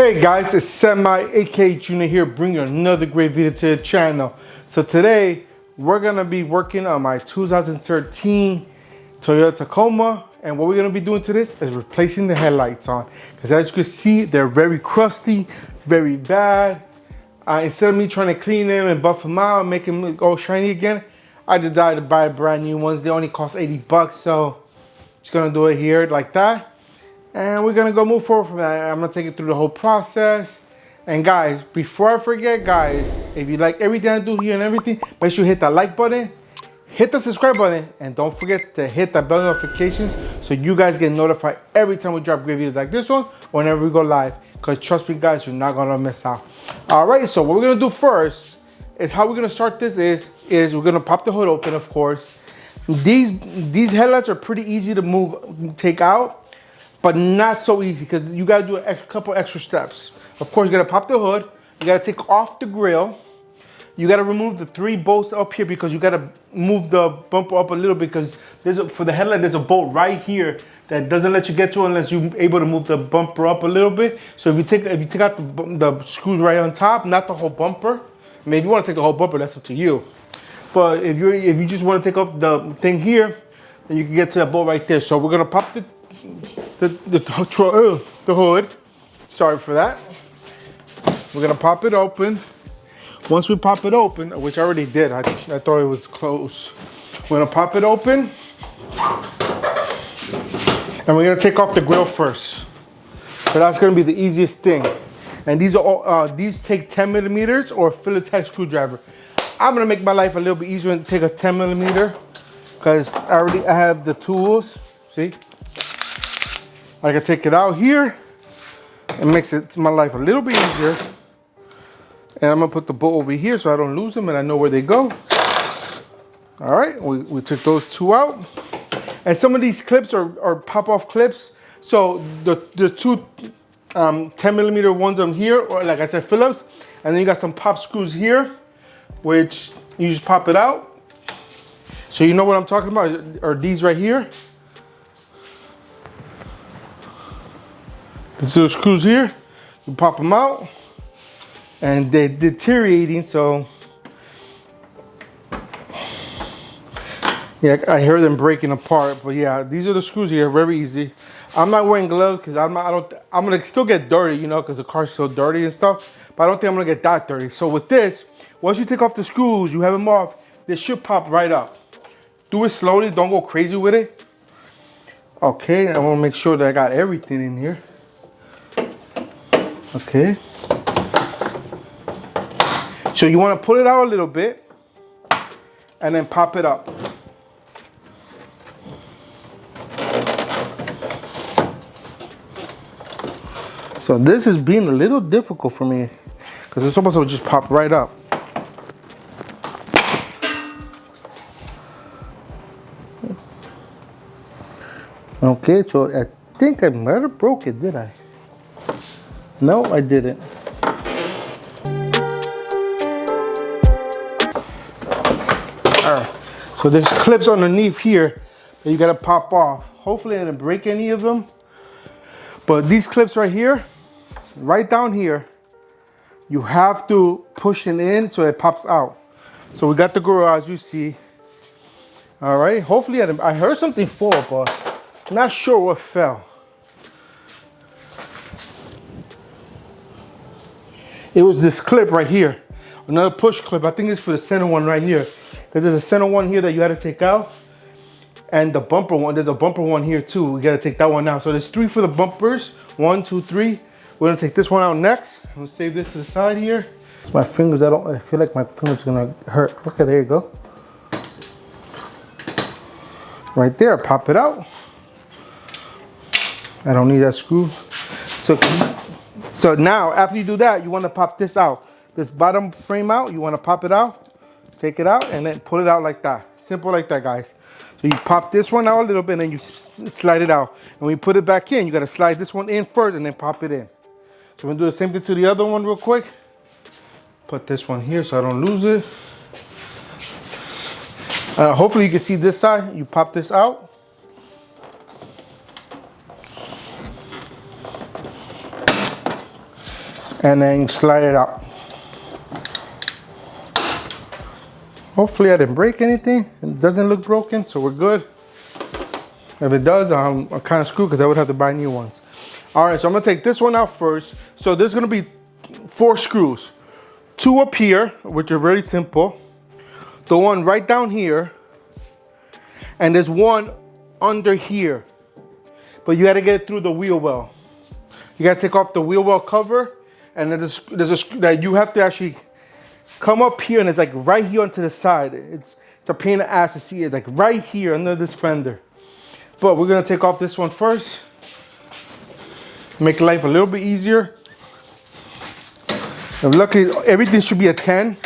Hey guys, it's Semi aka Junior here, bringing you another great video to the channel. So today we're gonna be working on my 2013 Toyota Tacoma, and what we're gonna be doing to this is replacing the headlights on, because as you can see, they're very crusty, very bad. Instead of me trying to clean them and buff them out and make them look all shiny again, I decided to buy brand new ones. They only cost 80 bucks, so just gonna do it here like that. And we're gonna go move forward from that. I'm gonna take you through the whole process. And guys, before I forget, guys, if you like everything I do here and everything, make sure you hit that like button, hit the subscribe button, and don't forget to hit that bell notifications so you guys get notified every time we drop great videos like this one, whenever we go live. Because trust me guys, you're not gonna miss out. All right, so what we're gonna do first is how we're gonna start this is we're gonna pop the hood open, of course. These headlights are pretty easy to take out, but not so easy because you gotta do a couple extra steps. Of course, you gotta pop the hood, you gotta take off the grill, you gotta remove the 3 bolts up here because you gotta move the bumper up a little bit, because for the headlight, there's a bolt right here that doesn't let you get to it unless you're able to move the bumper up a little bit. So if you take out the screws right on top, not the whole bumper. I mean, if you wanna take the whole bumper, that's up to you. But if you just wanna take off the thing here, then you can get to that bolt right there. So we're gonna pop the hood. Sorry for that. We're gonna pop it open. Once we pop it open, which I already did, I thought it was close. We're gonna pop it open, and we're gonna take off the grill first. So that's gonna be the easiest thing. And these are all, these take 10 millimeters or a Phillips head screwdriver. I'm gonna make my life a little bit easier and take a 10 millimeter because I have the tools. See? I can take it out here. It makes my life a little bit easier. And I'm gonna put the bolt over here so I don't lose them and I know where they go. All right, we took those 2 out. And some of these clips are pop-off clips. So the 2 10 millimeter ones on here, or like I said, Phillips. And then you got some pop screws here, which you just pop it out. So you know what I'm talking about, are these right here. These little screws here, you pop them out, and they're deteriorating, so yeah, I heard them breaking apart. But yeah, these are the screws here, very easy. I'm not wearing gloves because I'm gonna still get dirty, you know, because the car's so dirty and stuff. But I don't think I'm gonna get that dirty. So with this, once you take off the screws, you have them off, they should pop right up. Do it slowly, don't go crazy with it. Okay, I want to make sure that I got everything in here. Okay. So you want to pull it out a little bit and then pop it up. So this is being a little difficult for me because it's supposed to just pop right up. Okay, so I think I might have broke it, did I? No, I didn't. All right, so there's clips underneath here that you gotta pop off. Hopefully I didn't break any of them. But these clips right here, right down here, you have to push it in so it pops out. So we got the garage, you see. All right, hopefully I heard something fall, but I'm not sure what fell. It was this clip right here, another push clip. I think it's for the center one right here, because there's a center one here that you had to take out, and the bumper one, there's a bumper one here too. We gotta take that one out. So there's 3 for the bumpers, 1, 2, 3. We're gonna take this one out next. I'm gonna save this to the side here. It's my fingers, I feel like my fingers are gonna hurt. Okay, there you go. Right there, pop it out. I don't need that screw. So now, after you do that, you want to pop this out. This bottom frame out, you want to pop it out, take it out, and then pull it out like that. Simple like that, guys. So you pop this one out a little bit, and then you slide it out. And when you put it back in, you got to slide this one in first, and then pop it in. So we're going to do the same thing to the other one real quick. Put this one here so I don't lose it. Hopefully you can see this side. You pop this out. and then slide it out. Hopefully I didn't break anything. It doesn't look broken, so we're good. If it does, I'm kind of screwed because I would have to buy new ones. All right, so I'm gonna take this one out first. So there's gonna be 4 screws. 2 up here, which are very simple. The one right down here, and there's one under here. But you gotta get it through the wheel well. You gotta take off the wheel well cover, and then there's a screw that you have to actually come up here, and it's like right here onto the side. It's a pain in the ass to see it, like right here under this fender. But we're gonna take off this one first. Make life a little bit easier. And luckily, everything should be a 10.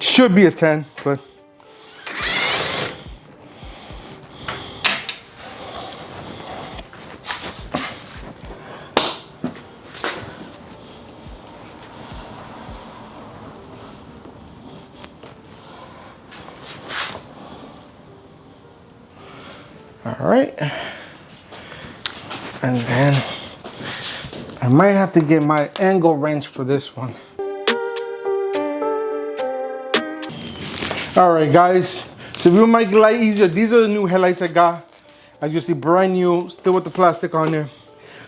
Should be a 10, but. All right. And then I might have to get my angle wrench for this one. All right, guys. So we make it light easier. These are the new headlights I got. As you see, brand new, still with the plastic on there.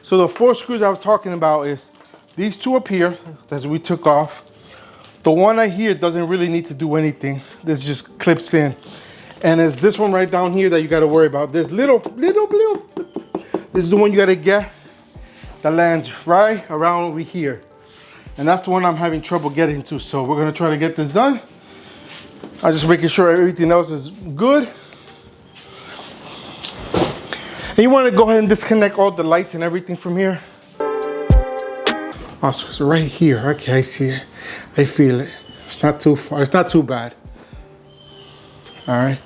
So the 4 screws I was talking about is these 2 up here that we took off. The one right here doesn't really need to do anything. This just clips in. And there's this one right down here that you got to worry about. This little. This is the one you got to get that lands right around over here. And that's the one I'm having trouble getting to. So we're going to try to get this done. I'm just making sure everything else is good. And you want to go ahead and disconnect all the lights and everything from here. Oh, so it's right here. Okay, I see it. I feel it. It's not too far. It's not too bad. All right.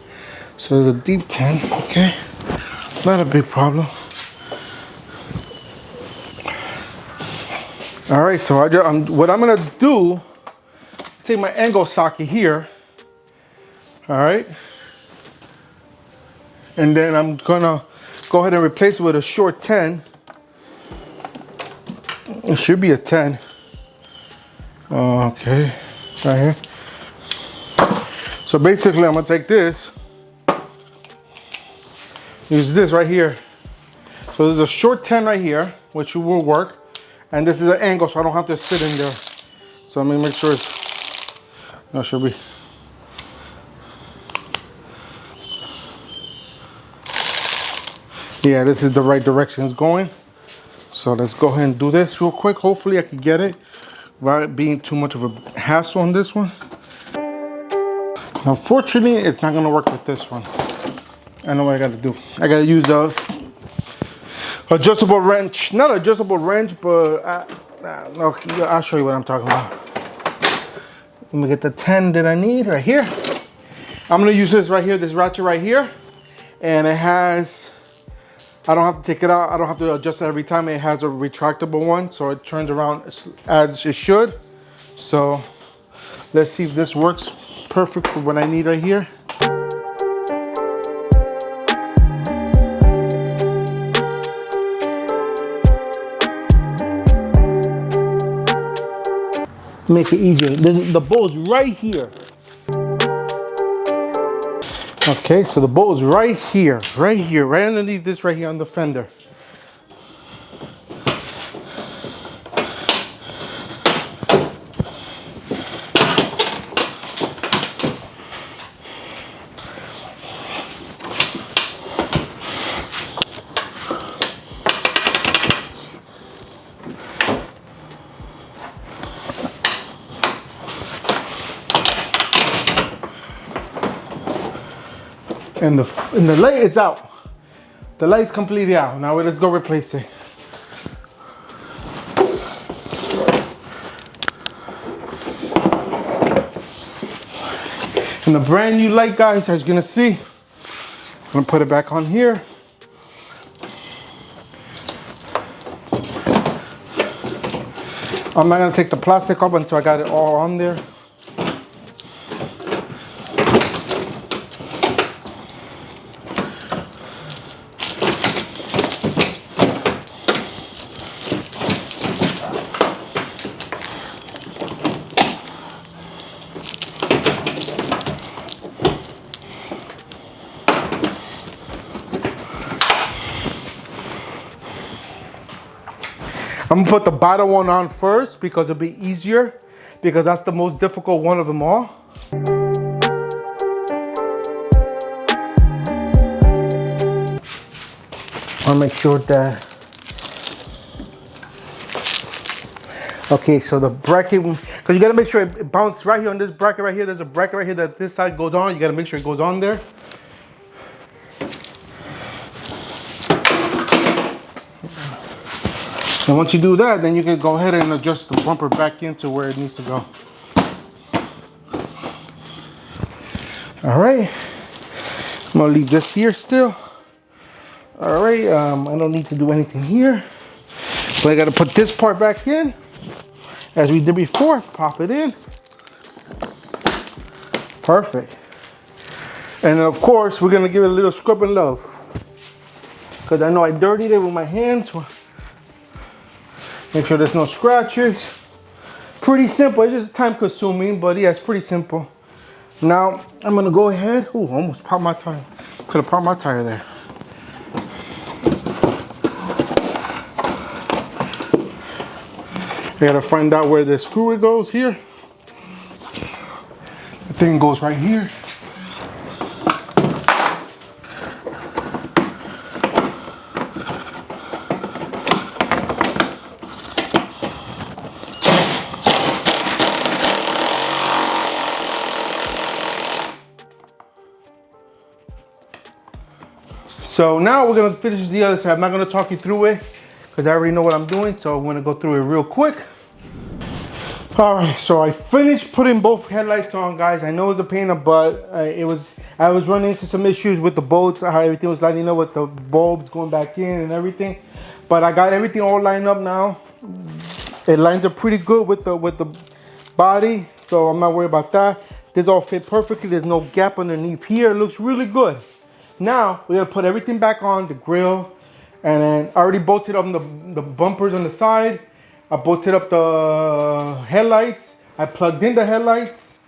So there's a deep 10. Okay. Not a big problem. All right. So what I'm gonna do, take my angle socket here. All right. And then I'm gonna go ahead and replace it with a short 10. It should be a 10. Okay, right here. So basically I'm gonna take this, use this right here. So there's a short 10 right here, which will work. And this is an angle, so I don't have to sit in there. So I'm gonna make sure it's, no, should be. Yeah, this is the right direction it's going. So let's go ahead and do this real quick. Hopefully I can get it without it being too much of a hassle on this one. Unfortunately, it's not gonna work with this one. I know what I gotta do. I gotta use those adjustable wrench. Not adjustable wrench, but okay, I'll show you what I'm talking about. Let me get the 10 that I need right here. I'm gonna use this right here, this ratchet right here. And it has, I don't have to take it out. I don't have to adjust it every time. It has a retractable one, so it turns around as it should. So let's see if this works perfect for what I need right here. Make it easier. The bowl's right here. Okay, so the bowl is right here, right underneath this right here on the fender. And the light is out. The light's completely out. Now let's go replace it. And the brand new light, guys, as you're gonna see, I'm gonna put it back on here. I'm not gonna take the plastic off until I got it all on there. I'm gonna put the bottom one on first because it'll be easier, because that's the most difficult one of them all. I'll make sure that. Okay, so the bracket, because you gotta make sure it bounces right here on this bracket right here. There's a bracket right here that this side goes on. You gotta make sure it goes on there. And once you do that, then you can go ahead and adjust the bumper back into where it needs to go. All right, I'm gonna leave this here still. All right, I don't need to do anything here. So I gotta put this part back in, as we did before. Pop it in. Perfect. And of course, we're gonna give it a little scrub and love, because I know I dirtied it with my hands. Make sure there's no scratches. Pretty simple. It's just time consuming, but yeah, it's pretty simple. Now I'm gonna go ahead. Ooh, almost popped my tire. Could have popped my tire there. I gotta find out where the screw goes here. The thing goes right here. So now we're gonna finish the other side. I'm not gonna talk you through it because I already know what I'm doing, so I'm gonna go through it real quick. All right, so I finished putting both headlights on, guys. I know it was a pain in the butt. I was running into some issues with the bolts, how everything was lining up with the bulbs going back in and everything. But I got everything all lined up now. It lines up pretty good with the body, so I'm not worried about that. This all fit perfectly. There's no gap underneath here. It looks really good. Now we're gonna put everything back on, the grill, and then I already bolted up the bumpers on the side. I bolted up the headlights. I plugged in the headlights,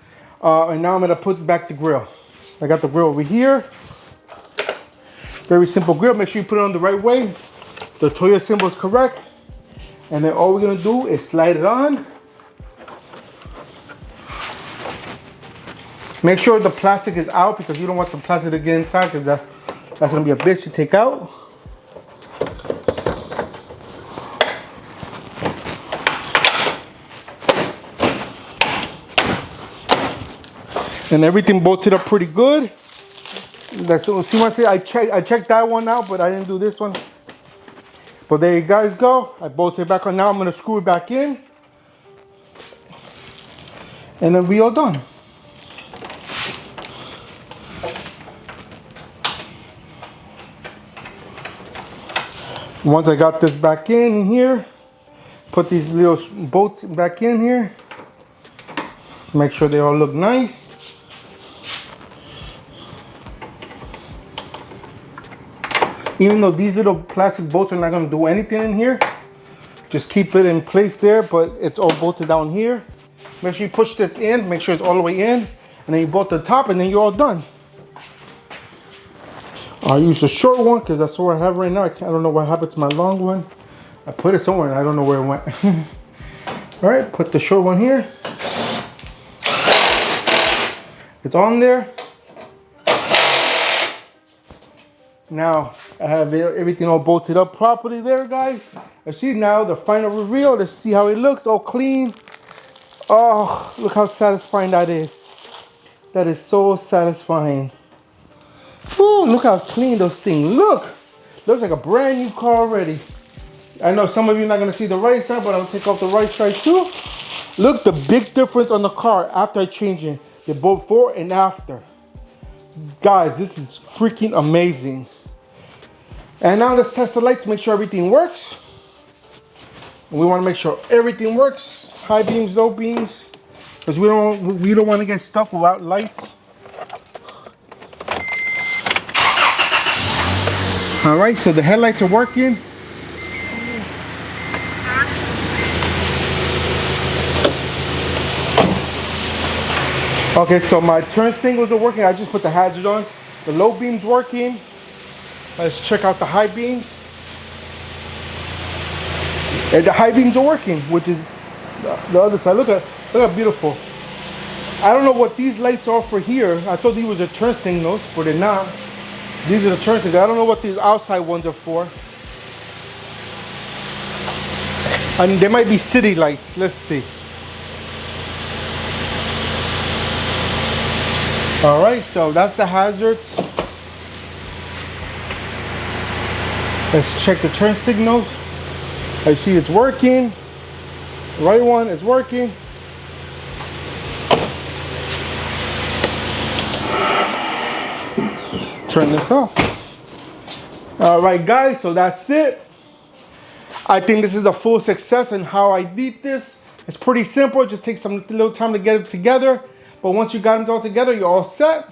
and now I'm gonna put back the grill. I got the grill over here. Very simple grill. Make sure you put it on the right way. The Toyota symbol is correct, and then all we're gonna do is slide it on. Make sure the plastic is out, because you don't want the plastic to get inside, because that's gonna be a bitch to take out. And everything bolted up pretty good. That's what, see, once I checked that one out, but I didn't do this one. But there you guys go. I bolted it back on. Now I'm gonna screw it back in, and then we all done. Once I got this back in here, put these little bolts back in here. Make sure they all look nice. Even though these little plastic bolts are not gonna do anything in here, just keep it in place there, but it's all bolted down here. Make sure you push this in, make sure it's all the way in, and then you bolt the top, and then you're all done. I'll use the short one because that's what I have right now. I don't know what happened to my long one. I put it somewhere and I don't know where it went. All right, put the short one here. It's on there. Now I have everything all bolted up properly there, guys. And see now the final reveal. Let's see how it looks, all clean. Oh, look how satisfying that is. That is so satisfying. Ooh, look how clean those things look. Looks like a brand new car already. I know some of you are not gonna see the right side, but I'll take off the right side too. Look the big difference on the car after I change it. The before and after. Guys, this is freaking amazing. And now let's test the lights, make sure everything works. We wanna make sure everything works. High beams, low beams. Because we don't want to get stuck without lights. All right, so the headlights are working. Okay, so my turn signals are working. I just put the hazard on. The low beam's working. Let's check out the high beams. And the high beams are working, which is the other side. Look how beautiful. I don't know what these lights are for here. I thought these were the turn signals, but they're not. These are the turn signals. I don't know what these outside ones are for. And they might be city lights. Let's see. All right, so that's the hazards. Let's check the turn signals. I see it's working. The right one is working. Turn this off. All right, guys, so that's it. I think this is a full success in how I did this. It's pretty simple. It just takes some little time to get it together. But once you got them all together, you're all set.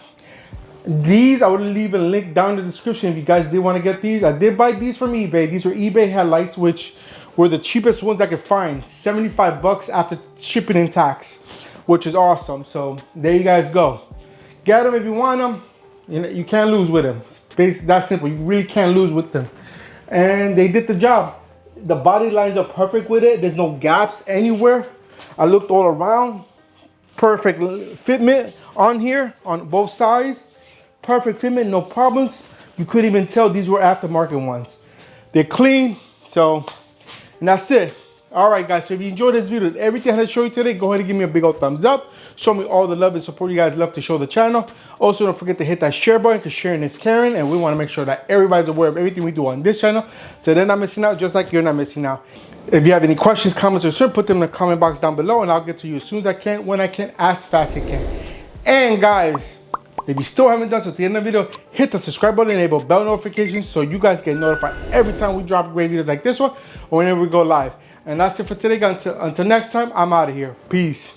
These, I would leave a link down in the description if you guys did want to get these. I did buy these from eBay. These are eBay headlights, which were the cheapest ones I could find. 75 bucks after shipping and tax, which is awesome. So there you guys go. Get them if you want them. You can't lose with them. It's that simple. You really can't lose with them. And they did the job. The body lines are perfect with it. There's no gaps anywhere. I looked all around. Perfect fitment on here on both sides. Perfect fitment, no problems. You couldn't even tell these were aftermarket ones. They're clean. So, and that's it. All right, guys, so if you enjoyed this video, everything I had to show you today, go ahead and give me a big old thumbs up. Show me all the love and support you guys love to show the channel. Also, don't forget to hit that share button, because sharing is caring, and we want to make sure that everybody's aware of everything we do on this channel, so they're not missing out, just like you're not missing out. If you have any questions, comments, or concern, put them in the comment box down below, and I'll get to you as soon as I can, when I can, as fast as I can. And guys, if you still haven't done so, at the end of the video, hit the subscribe button, enable bell notifications, so you guys get notified every time we drop great videos like this one, or whenever we go live. And that's it for today, guys. Until next time, I'm out of here. Peace.